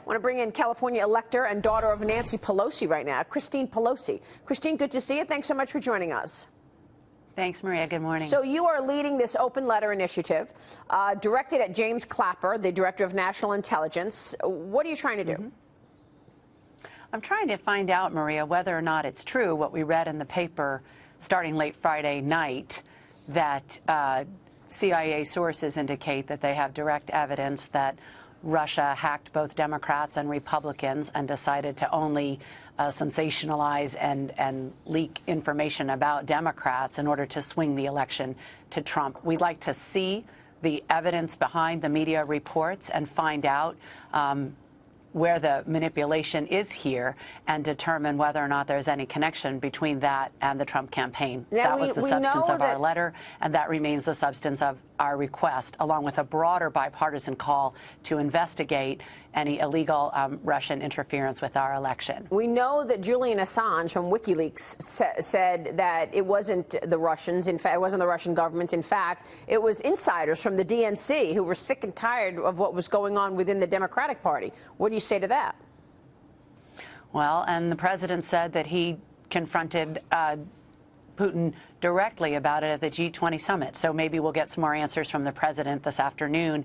I want to bring in California elector and daughter of Nancy Pelosi right now, Christine Pelosi. Christine, good to see you. Thanks so much for joining us. Thanks, Maria. Good morning. So you are leading this open letter initiative directed at James Clapper, the Director of National Intelligence. What are you trying to do? I'm trying to find out, Maria, whether or not it's true what we read in the paper starting late Friday night, that CIA sources indicate that they have direct evidence that Russia hacked both Democrats and Republicans and decided to only sensationalize and leak information about Democrats in order to swing the election to Trump. We'd like to see the evidence behind the media reports and find out where the manipulation is here and determine whether or not there's any connection between that and the Trump campaign. Now, that was the substance of our letter, and that remains the substance of our request, along with a broader bipartisan call to investigate any illegal Russian interference with our election. We know that Julian Assange from WikiLeaks said that it wasn't the Russians. In fact, it wasn't the Russian government. In fact, it was insiders from the DNC who were sick and tired of what was going on within the Democratic Party. What do you say to that? Well, and the president said that he confronted Putin directly about it at the G20 summit. So maybe we'll get some more answers from the president this afternoon,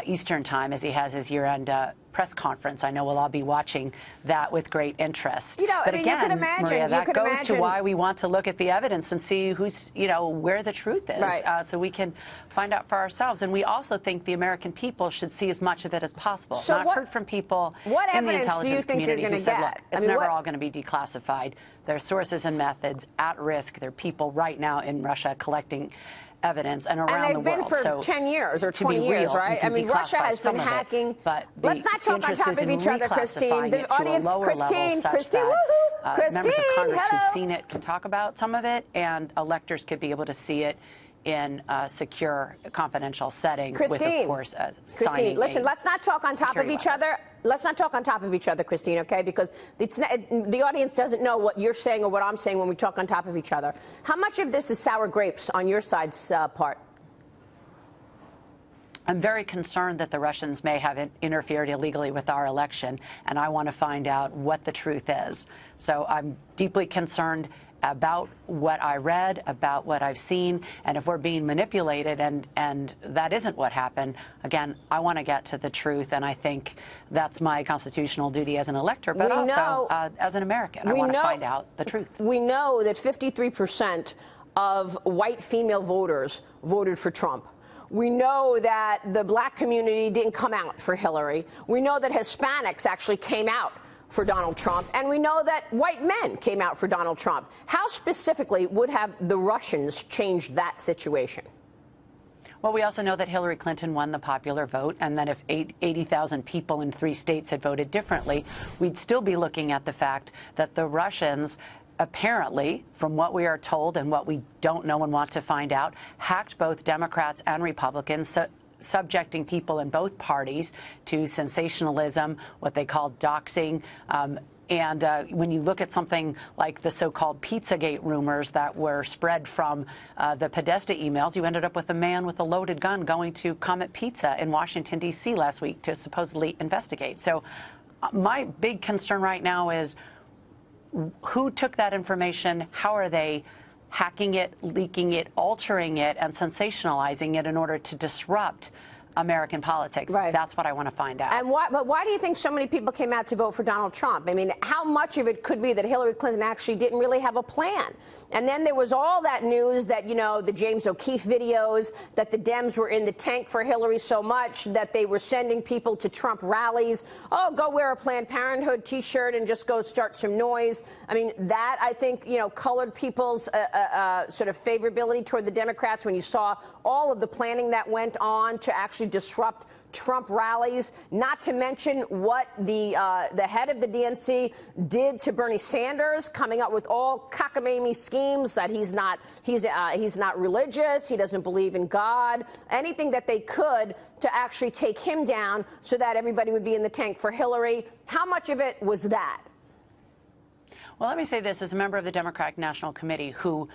Eastern time, as he has his year-end press conference. I know we'll all be watching that with great interest. You know, but I mean, again, you could imagine, Maria, that goes to why we want to look at the evidence and see who's, where the truth is, right. So we can find out for ourselves. And we also think the American people should see as much of it as possible. So not heard from people in the intelligence community who said, look, it's never all going to be declassified. There are sources and methods at risk. There are people right now in Russia collecting evidence and around the world. And they've been for 10 years or 20 years, right? I mean, Russia has been hacking. But let's not talk on top of each other, Christine. The audience, Christine, members of Congress who've seen it can talk about some of it, and electors could be able to see it in a secure, confidential setting. Christine, with, of course, Christine, listen, let's not talk on top of each other. Let's not talk on top of each other, Christine, okay? Because the audience doesn't know what you're saying or what I'm saying when we talk on top of each other. How much of this is sour grapes on your side's part? I'm very concerned that the Russians may have interfered illegally with our election, and I want to find out what the truth is. So I'm deeply concerned about what I read, about what I've seen, and if we're being manipulated and that isn't what happened, again, I want to get to the truth, and I think that's my constitutional duty as an elector, but also as an American. I want to find out the truth. We know that 53% of white female voters voted for Trump. We know that the black community didn't come out for Hillary. We know that Hispanics actually came out for Donald Trump, and we know that white men came out for Donald Trump. How specifically would have the Russians changed that situation? Well, we also know that Hillary Clinton won the popular vote, and that if 80,000 people in 3 states had voted differently, we'd still be looking at the fact that the Russians apparently, from what we are told and what we don't know and want to find out, hacked both Democrats and Republicans, subjecting people in both parties to sensationalism, what they call doxing. And when you look at something like the so-called Pizzagate rumors that were spread from the Podesta emails, you ended up with a man with a loaded gun going to Comet Pizza in Washington, D.C. last week to supposedly investigate. So my big concern right now is who took that information, how are they hacking it, leaking it, altering it, and sensationalizing it in order to disrupt American politics. Right. That's what I want to find out. And but why do you think so many people came out to vote for Donald Trump? I mean, how much of it could be that Hillary Clinton actually didn't really have a plan? And then there was all that news that, the James O'Keefe videos, that the Dems were in the tank for Hillary so much that they were sending people to Trump rallies. Oh, go wear a Planned Parenthood T-shirt and just go start some noise. I mean, that, I think, colored people's sort of favorability toward the Democrats when you saw all of the planning that went on to actually disrupt Trump rallies, not to mention what the head of the DNC did to Bernie Sanders, coming up with all cockamamie schemes that he's not religious, he doesn't believe in God, anything that they could to actually take him down so that everybody would be in the tank for Hillary. How much of it was that? Well, let me say this as a member of the Democratic National Committee who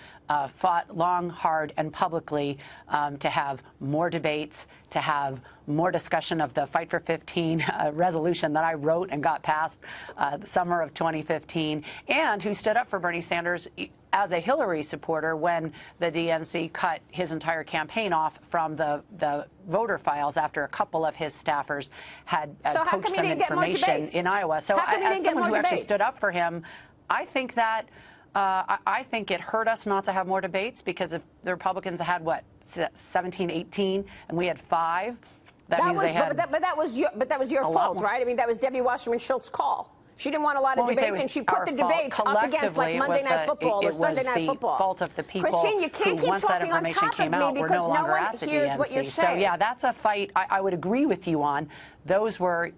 fought long, hard, and publicly to have more debates, to have more discussion of the Fight for 15 resolution that I wrote and got passed the summer of 2015, and who stood up for Bernie Sanders as a Hillary supporter when the DNC cut his entire campaign off from the voter files after a couple of his staffers had poached some information in Iowa. So as someone who actually stood up for him, I think that I think it hurt us not to have more debates, because if the Republicans had, what, 17, 18, and we had 5, that means they had but that was your fault, right? I mean, that was Debbie Wasserman Schultz's call. She didn't want a lot of debates, and she put the debates up against like Monday Night Football or Sunday Night Football. It was the fault of the people Christine, you can't who, keep once that talking on information top came of me out, were because no no longer one at the hears what you're DNC. saying. So yeah, that's a fight I would agree with you on. Those were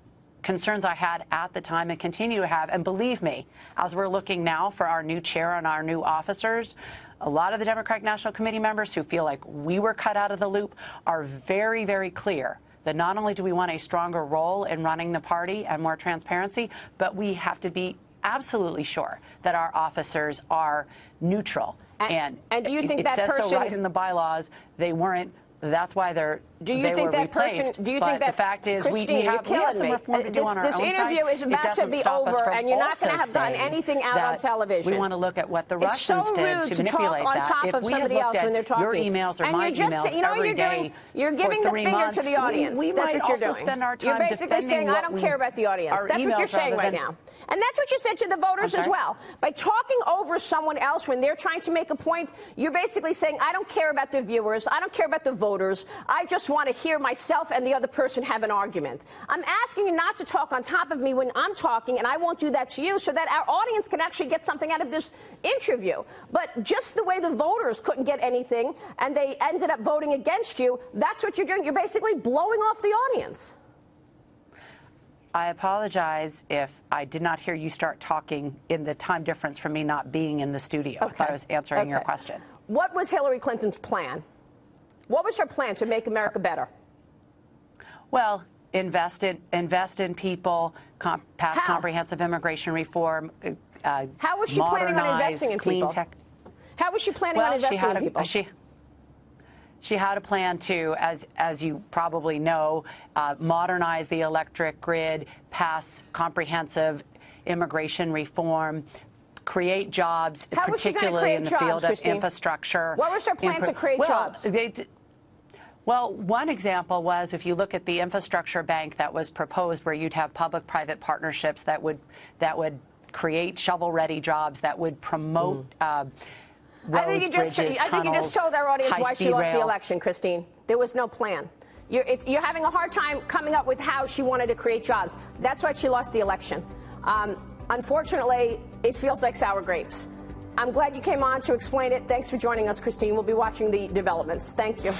concerns I had at the time and continue to have. And believe me, as we're looking now for our new chair and our new officers, a lot of the Democratic National Committee members who feel like we were cut out of the loop are very, very clear that not only do we want a stronger role in running the party and more transparency, but we have to be absolutely sure that our officers are neutral. And do you think that person, it says so right in the bylaws, they weren't. That's why they're. Do you think that person? Do you think that? The fact is, we have some reform to do on our own side. This interview is about to be over, and you're not going to have gotten anything out on television. We want to look at what the Russians did to manipulate that. If we had looked at your emails or my emails every day you're giving the finger to the audience. We might also spend our time defending what we. You're basically saying, I don't care about the audience. That's what you're saying right now. And that's what you said to the voters as well. By talking over someone else when they're trying to make a point, you're basically saying, I don't care about the viewers, I don't care about the voters, I just want to hear myself and the other person have an argument. I'm asking you not to talk on top of me when I'm talking, and I won't do that to you, so that our audience can actually get something out of this interview. But just the way the voters couldn't get anything, and they ended up voting against you, that's what you're doing. You're basically blowing off the audience. I apologize if I did not hear you start talking in the time difference from me not being in the studio. I thought I was answering your question. What was Hillary Clinton's plan? What was her plan to make America better? Well, invest in people, pass comprehensive immigration reform, how was she planning on investing in people? How was she planning on investing in people? She had a plan to, as you probably know, modernize the electric grid, pass comprehensive immigration reform, create jobs, particularly in the field of infrastructure. What was her plan to create jobs? Well, one example was, if you look at the infrastructure bank that was proposed, where you'd have public-private partnerships that would create shovel-ready jobs, that would promote roads, bridges, tunnels, I think you just told our audience why she lost the election, Christine. There was no plan. You're having a hard time coming up with how she wanted to create jobs. That's why she lost the election. Unfortunately, it feels like sour grapes. I'm glad you came on to explain it. Thanks for joining us, Christine. We'll be watching the developments. Thank you.